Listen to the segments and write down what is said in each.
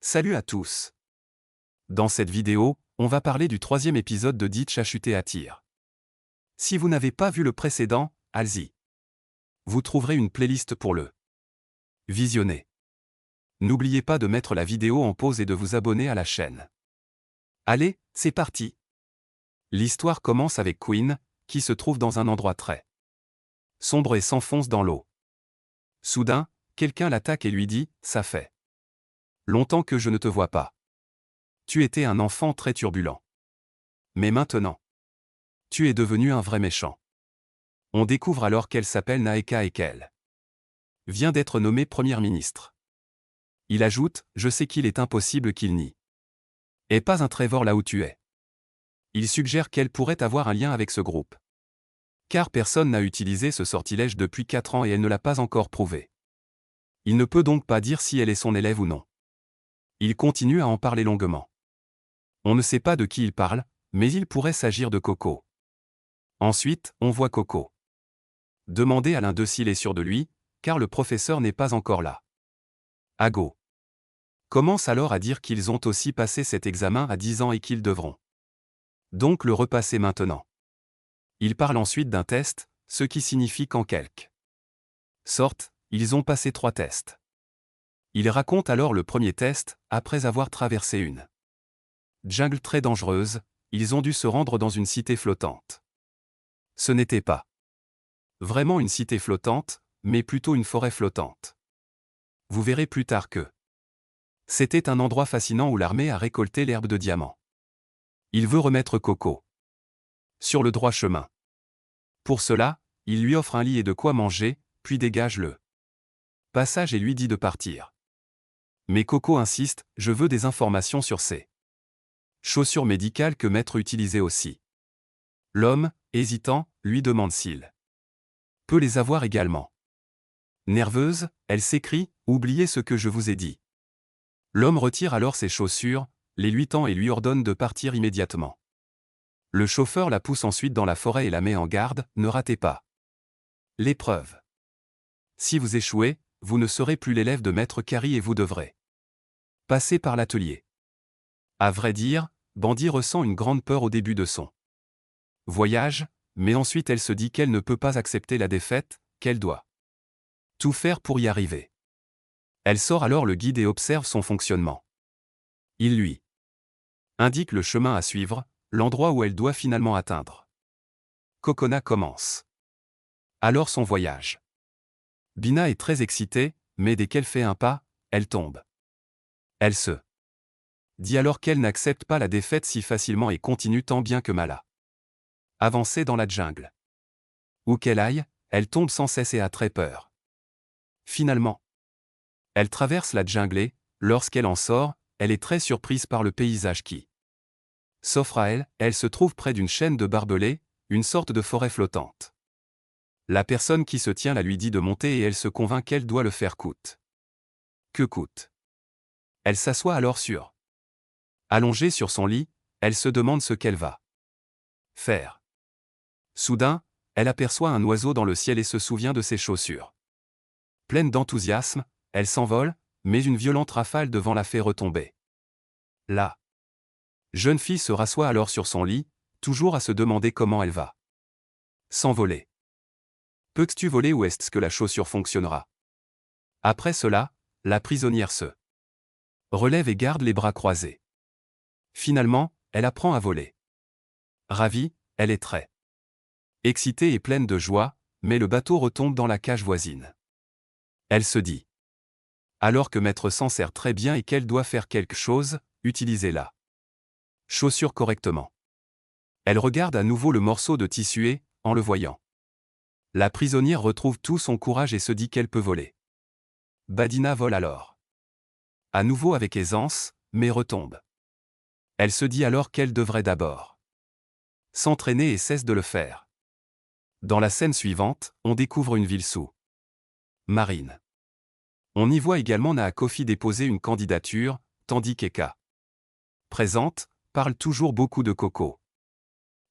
Salut à tous. Dans cette vidéo, on va parler du troisième épisode de Ditch a chuté à tir. Si vous n'avez pas vu le précédent, allez-y. Vous trouverez une playlist pour le visionner. N'oubliez pas de mettre la vidéo en pause et de vous abonner à la chaîne. Allez, c'est parti. L'histoire commence avec Quinn, qui se trouve dans un endroit très sombre et s'enfonce dans l'eau. Soudain, quelqu'un l'attaque et lui dit « Ça fait longtemps que je ne te vois pas. Tu étais un enfant très turbulent. Mais maintenant, tu es devenu un vrai méchant. » On découvre alors qu'elle s'appelle Naeka et qu'elle vient d'être nommée première ministre. Il ajoute « Je sais qu'il est impossible qu'il n'y ait pas un Trevor là où tu es. » Il suggère qu'elle pourrait avoir un lien avec ce groupe. Car personne n'a utilisé ce sortilège depuis 4 ans et elle ne l'a pas encore prouvé. Il ne peut donc pas dire si elle est son élève ou non. Il continue à en parler longuement. On ne sait pas de qui il parle, mais il pourrait s'agir de Coco. Ensuite, on voit Coco demander à l'un d'eux s'il est sûr de lui, car le professeur n'est pas encore là. Ago commence alors à dire qu'ils ont aussi passé cet examen à 10 ans et qu'ils devront donc le repasser maintenant. Il parle ensuite d'un test, ce qui signifie qu'en quelque sorte, ils ont passé 3 tests. Il raconte alors le premier test, après avoir traversé une jungle très dangereuse, ils ont dû se rendre dans une cité flottante. Ce n'était pas vraiment une cité flottante, mais plutôt une forêt flottante. Vous verrez plus tard que c'était un endroit fascinant où l'armée a récolté l'herbe de diamant. Il veut remettre Coco sur le droit chemin. Pour cela, il lui offre un lit et de quoi manger, puis dégage le passage et lui dit de partir. Mais Coco insiste, je veux des informations sur ces chaussures médicales que Maître utilisait aussi. L'homme, hésitant, lui demande s'il peut les avoir également. Nerveuse, elle s'écrie, oubliez ce que je vous ai dit. L'homme retire alors ses chaussures, les lui tend et lui ordonne de partir immédiatement. Le chauffeur la pousse ensuite dans la forêt et la met en garde, ne ratez pas l'épreuve. Si vous échouez, vous ne serez plus l'élève de Maître Carrie et vous devrez passer par l'atelier. À vrai dire, Bandit ressent une grande peur au début de son voyage, mais ensuite elle se dit qu'elle ne peut pas accepter la défaite, qu'elle doit tout faire pour y arriver. Elle sort alors le guide et observe son fonctionnement. Il lui indique le chemin à suivre, l'endroit où elle doit finalement atteindre. Kokona commence alors son voyage. Bina est très excitée, mais dès qu'elle fait un pas, elle tombe. Elle se dit alors qu'elle n'accepte pas la défaite si facilement et continue tant bien que mal à avancer dans la jungle. Où qu'elle aille, elle tombe sans cesse et a très peur. Finalement, elle traverse la jungle et, lorsqu'elle en sort, elle est très surprise par le paysage qui s'offre à elle, elle se trouve près d'une chaîne de barbelés, une sorte de forêt flottante. La personne qui se tient là lui dit de monter et elle se convainc qu'elle doit le faire coûte que coûte. Elle s'assoit alors allongée sur son lit, elle se demande ce qu'elle va faire. Soudain, elle aperçoit un oiseau dans le ciel et se souvient de ses chaussures. Pleine d'enthousiasme, elle s'envole, mais une violente rafale devant la fait retomber. La jeune fille se rassoit alors sur son lit, toujours à se demander comment elle va s'envoler. Peux-tu voler ou est-ce que la chaussure fonctionnera? Après cela, la prisonnière se relève et garde les bras croisés. Finalement, elle apprend à voler. Ravie, elle est très excitée et pleine de joie, mais le bateau retombe dans la cage voisine. Elle se dit alors que Maître s'en sert très bien et qu'elle doit faire quelque chose, utiliser la chaussure correctement. Elle regarde à nouveau le morceau de tissu et, en le voyant, la prisonnière retrouve tout son courage et se dit qu'elle peut voler. Badina vole alors. À nouveau avec aisance, mais retombe. Elle se dit alors qu'elle devrait d'abord s'entraîner et cesse de le faire. Dans la scène suivante, on découvre une ville sous-marine. On y voit également Naakofi déposer une candidature, tandis qu'Eka, présente, parle toujours beaucoup de Coco.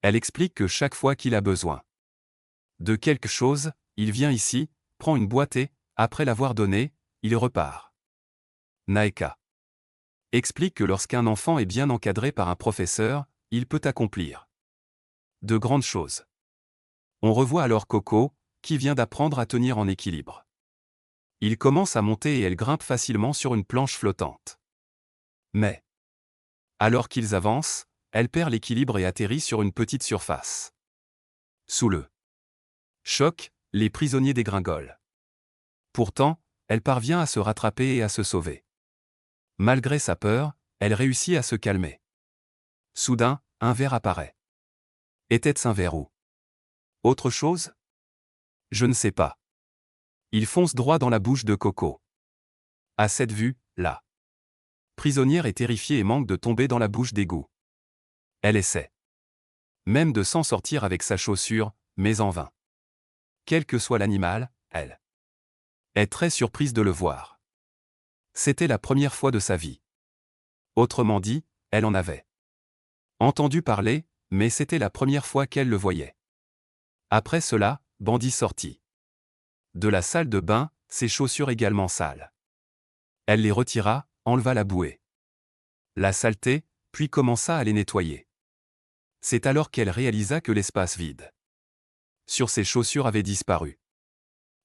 Elle explique que chaque fois qu'il a besoin de quelque chose, il vient ici, prend une boîte et, après l'avoir donnée, il repart. Naeka explique que lorsqu'un enfant est bien encadré par un professeur, il peut accomplir de grandes choses. On revoit alors Coco, qui vient d'apprendre à tenir en équilibre. Il commence à monter et elle grimpe facilement sur une planche flottante. Mais, alors qu'ils avancent, elle perd l'équilibre et atterrit sur une petite surface. Sous le choc, les prisonniers dégringolent. Pourtant, elle parvient à se rattraper et à se sauver. Malgré sa peur, elle réussit à se calmer. Soudain, un verre apparaît. Était-ce un verre ou autre chose? Je ne sais pas. Il fonce droit dans la bouche de Coco. À cette vue, la prisonnière est terrifiée et manque de tomber dans la bouche d'égout. Elle essaie même de s'en sortir avec sa chaussure, mais en vain. Quel que soit l'animal, elle est très surprise de le voir. C'était la première fois de sa vie. Autrement dit, elle en avait entendu parler, mais c'était la première fois qu'elle le voyait. Après cela, Bandit sortit de la salle de bain, ses chaussures également sales. Elle les retira, enleva la bouée, la saleté, puis commença à les nettoyer. C'est alors qu'elle réalisa que l'espace vide sur ses chaussures avait disparu.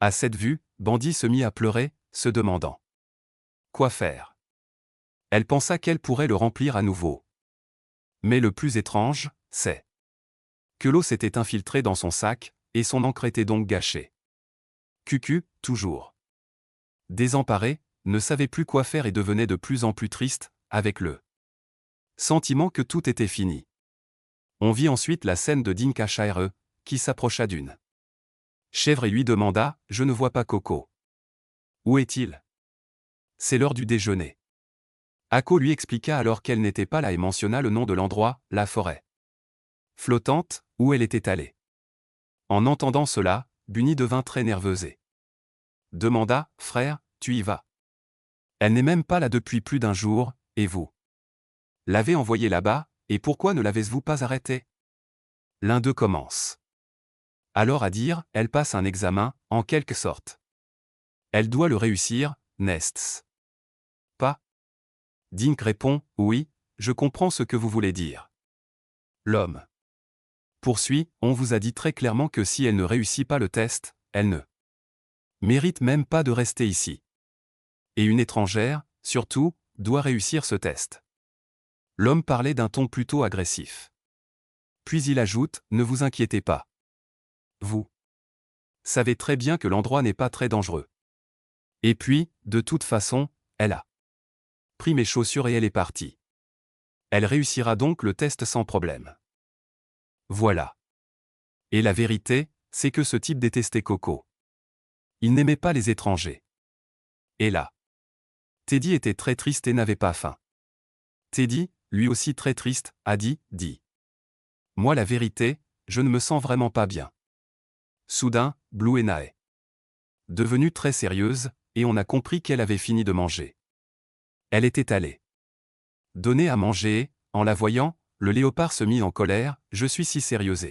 À cette vue, Bandit se mit à pleurer, se demandant quoi faire. Elle pensa qu'elle pourrait le remplir à nouveau. Mais le plus étrange, c'est que l'eau s'était infiltrée dans son sac, et son encre était donc gâchée. Cucu, toujours désemparé, ne savait plus quoi faire et devenait de plus en plus triste, avec le sentiment que tout était fini. On vit ensuite la scène de Dinklashire, qui s'approcha d'une chèvre et lui demanda « Je ne vois pas Coco. Où est-il » C'est l'heure du déjeuner. Ako lui expliqua alors qu'elle n'était pas là et mentionna le nom de l'endroit, la forêt flottante, où elle était allée. En entendant cela, Bunny devint très nerveuse et demanda « Frère, tu y vas? Elle n'est même pas là depuis plus d'un jour, et vous l'avez envoyée là-bas, et pourquoi ne l'avez-vous pas arrêtée ?» L'un d'eux commence alors à dire « Elle passe un examen, en quelque sorte. Elle doit le réussir, n'est-ce pas ?» Dink répond « Oui, je comprends ce que vous voulez dire. » L'homme poursuit « On vous a dit très clairement que si elle ne réussit pas le test, elle ne mérite même pas de rester ici. Et une étrangère, surtout, doit réussir ce test. » L'homme parlait d'un ton plutôt agressif. Puis il ajoute « Ne vous inquiétez pas. Vous savez très bien que l'endroit n'est pas très dangereux. Et puis, de toute façon, elle a pris mes chaussures et elle est partie. Elle réussira donc le test sans problème. » Voilà. Et la vérité, c'est que ce type détestait Coco. Il n'aimait pas les étrangers. Et là, Teddy était très triste et n'avait pas faim. Teddy, lui aussi très triste, a dit « Moi la vérité, je ne me sens vraiment pas bien. » Soudain, Bluena est devenue très sérieuse, et on a compris qu'elle avait fini de manger. Elle était allée donner à manger et, en la voyant, le léopard se mit en colère « Je suis si sérieuse.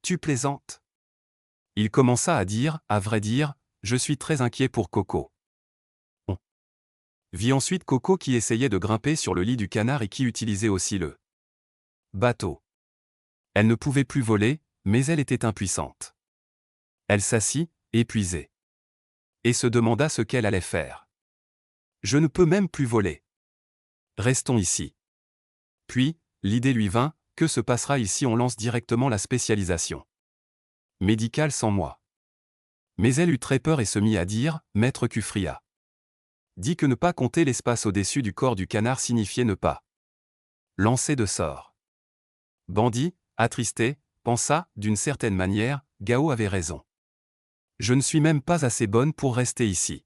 Tu plaisantes ?» Il commença à dire « À vrai dire, je suis très inquiet pour Coco. » On vit ensuite Coco qui essayait de grimper sur le lit du canard et qui utilisait aussi le bateau. Elle ne pouvait plus voler, mais elle était impuissante. Elle s'assit, épuisée, et se demanda ce qu'elle allait faire. « Je ne peux même plus voler. Restons ici. » Puis, l'idée lui vint, que se passera si on lance directement la spécialisation médicale sans moi? Mais elle eut très peur et se mit à dire, Maître Kufria dit que ne pas compter l'espace au-dessus du corps du canard signifiait ne pas lancer de sort. Bandit, attristé, pensa, d'une certaine manière, Gao avait raison. Je ne suis même pas assez bonne pour rester ici.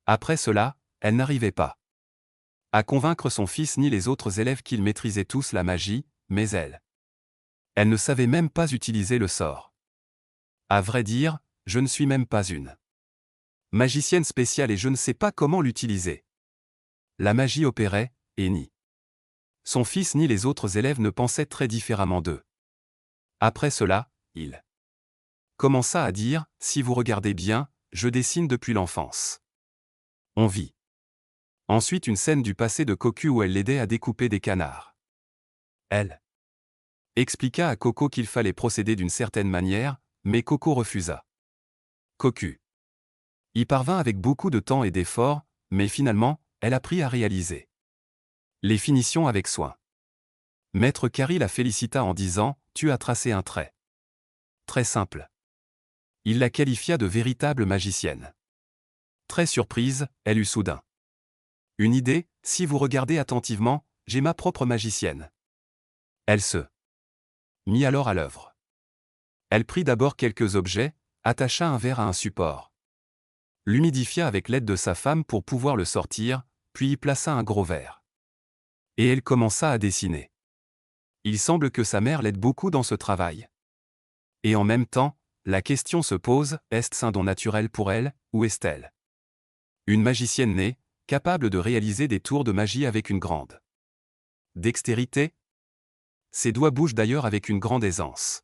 Après cela, elle n'arrivait pas à convaincre son fils ni les autres élèves qu'ils maîtrisaient tous la magie, mais elle ne savait même pas utiliser le sort. À vrai dire, je ne suis même pas une magicienne spéciale et je ne sais pas comment l'utiliser. La magie opérait, et ni son fils ni les autres élèves ne pensaient très différemment d'eux. Après cela, il commença à dire, si vous regardez bien, je dessine depuis l'enfance. On vit Ensuite une scène du passé de Coco où elle l'aidait à découper des canards. Elle expliqua à Coco qu'il fallait procéder d'une certaine manière, mais Coco refusa. Coco y parvint avec beaucoup de temps et d'efforts, mais finalement, elle apprit à réaliser les finitions avec soin. Maître Carrie la félicita en disant « Tu as tracé un trait très simple ». Il la qualifia de véritable magicienne. Très surprise, elle eut soudain une idée, si vous regardez attentivement, j'ai ma propre magicienne. Elle se mit alors à l'œuvre. Elle prit d'abord quelques objets, attacha un verre à un support, l'humidifia avec l'aide de sa femme pour pouvoir le sortir, puis y plaça un gros verre. Et elle commença à dessiner. Il semble que sa mère l'aide beaucoup dans ce travail. Et en même temps, la question se pose, est-ce un don naturel pour elle, ou est-elle une magicienne née, capable de réaliser des tours de magie avec une grande dextérité? Ses doigts bougent d'ailleurs avec une grande aisance.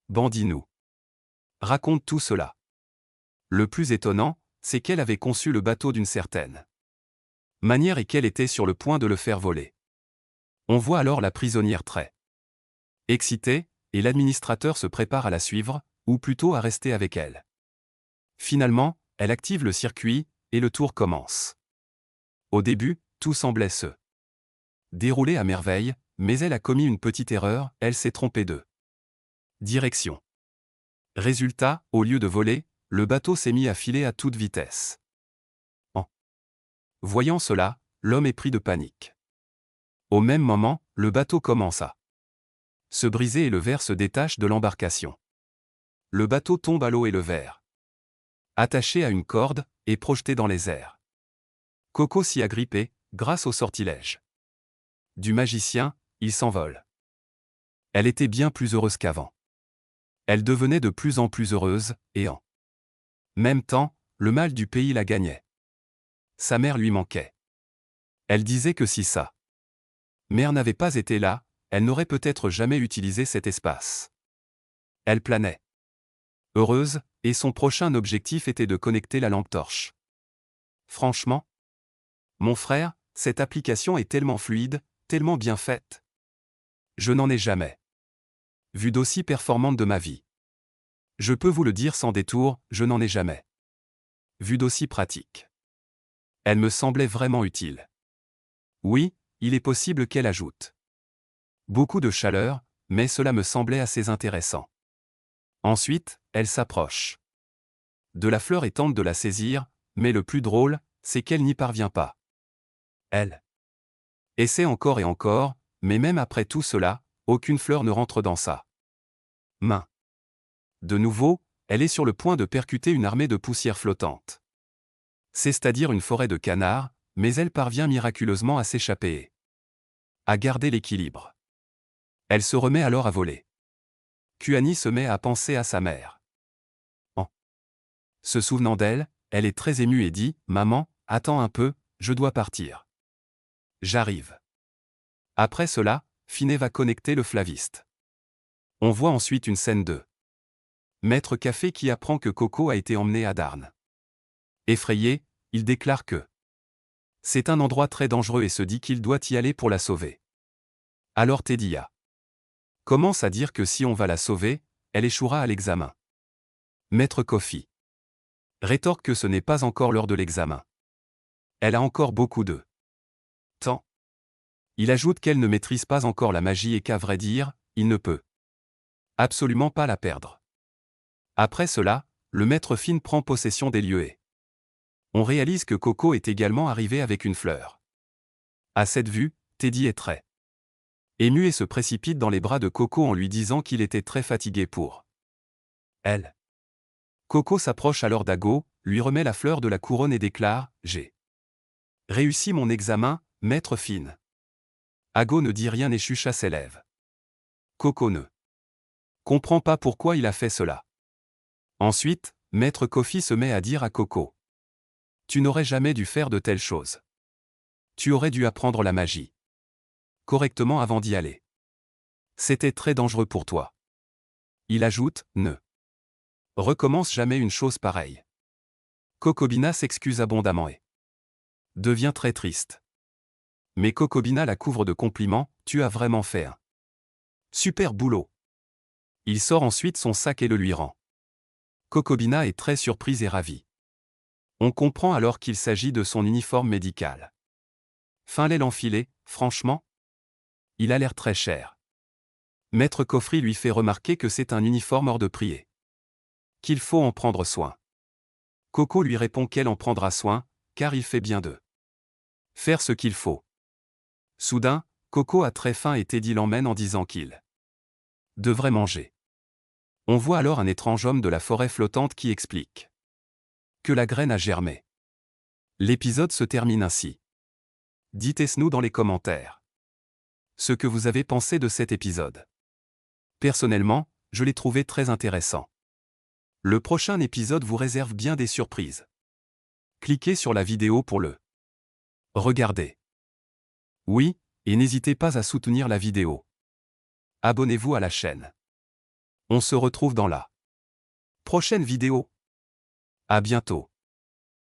Bandit nous raconte tout cela. Le plus étonnant, c'est qu'elle avait conçu le bateau d'une certaine manière et qu'elle était sur le point de le faire voler. On voit alors la prisonnière très excitée, et l'administrateur se prépare à la suivre, ou plutôt à rester avec elle. Finalement, elle active le circuit, et le tour commence. Au début, tout semblait se dérouler à merveille, mais elle a commis une petite erreur, elle s'est trompée de direction. Résultat, au lieu de voler, le bateau s'est mis à filer à toute vitesse. En voyant cela, l'homme est pris de panique. Au même moment, le bateau commence à se briser et le verre se détache de l'embarcation. Le bateau tombe à l'eau et le verre, attaché à une corde, est projeté dans les airs. Coco s'y agrippait, grâce au sortilège du magicien, il s'envole. Elle était bien plus heureuse qu'avant. Elle devenait de plus en plus heureuse, et en même temps, le mal du pays la gagnait. Sa mère lui manquait. Elle disait que si sa mère n'avait pas été là, elle n'aurait peut-être jamais utilisé cet espace. Elle planait heureuse, et son prochain objectif était de connecter la lampe torche. Franchement, mon frère, cette application est tellement fluide, tellement bien faite. Je n'en ai jamais vu d'aussi performante de ma vie. Je peux vous le dire sans détour, je n'en ai jamais vu d'aussi pratique. Elle me semblait vraiment utile. Oui, il est possible qu'elle ajoute beaucoup de chaleur, mais cela me semblait assez intéressant. Ensuite, elle s'approche de la fleur et tente de la saisir, mais le plus drôle, c'est qu'elle n'y parvient pas. Elle essaie encore et encore, mais même après tout cela, aucune fleur ne rentre dans sa main. De nouveau, elle est sur le point de percuter une armée de poussière flottante. C'est-à-dire une forêt de canards, mais elle parvient miraculeusement à s'échapper et à garder l'équilibre. Elle se remet alors à voler. Kuani se met à penser à sa mère. En se souvenant d'elle, elle est très émue et dit « Maman, attends un peu, je dois partir. J'arrive. » Après cela, Finet va connecter le flaviste. On voit ensuite une scène de Maître Café qui apprend que Coco a été emmené à Darn. Effrayé, il déclare que c'est un endroit très dangereux et se dit qu'il doit y aller pour la sauver. Alors Tedia commence à dire que si on va la sauver, elle échouera à l'examen. Maître Coffee rétorque que ce n'est pas encore l'heure de l'examen. Elle a encore beaucoup de temps. Il ajoute qu'elle ne maîtrise pas encore la magie et qu'à vrai dire, il ne peut absolument pas la perdre. Après cela, le maître Finn prend possession des lieux et on réalise que Coco est également arrivé avec une fleur. À cette vue, Teddy est très ému et se précipite dans les bras de Coco en lui disant qu'il était très fatigué pour elle. Coco s'approche alors d'Ago, lui remet la fleur de la couronne et déclare « J'ai réussi mon examen, maître Finn. » Ago ne dit rien et chucha ses lèvres. Coco ne comprend pas pourquoi il a fait cela. Ensuite, maître Coffee se met à dire à Coco « Tu n'aurais jamais dû faire de telles choses. Tu aurais dû apprendre la magie correctement avant d'y aller. C'était très dangereux pour toi. » Il ajoute « Ne recommence jamais une chose pareille. » Cocobina s'excuse abondamment et devient très triste. Mais Kokobina la couvre de compliments, tu as vraiment fait un super boulot. Il sort ensuite son sac et le lui rend. Kokobina est très surprise et ravie. On comprend alors qu'il s'agit de son uniforme médical. Fallait l'enfiler, franchement? Il a l'air très cher. Maître Kofri lui fait remarquer que c'est un uniforme hors de prix. Qu'il faut en prendre soin. Coco lui répond qu'elle en prendra soin, car il fait bien de faire ce qu'il faut. Soudain, Coco a très faim et Teddy l'emmène en disant qu'il devrait manger. On voit alors un étrange homme de la forêt flottante qui explique que la graine a germé. L'épisode se termine ainsi. Dites-nous dans les commentaires ce que vous avez pensé de cet épisode. Personnellement, je l'ai trouvé très intéressant. Le prochain épisode vous réserve bien des surprises. Cliquez sur la vidéo pour le regarder. Oui, et n'hésitez pas à soutenir la vidéo. Abonnez-vous à la chaîne. On se retrouve dans la prochaine vidéo. À bientôt.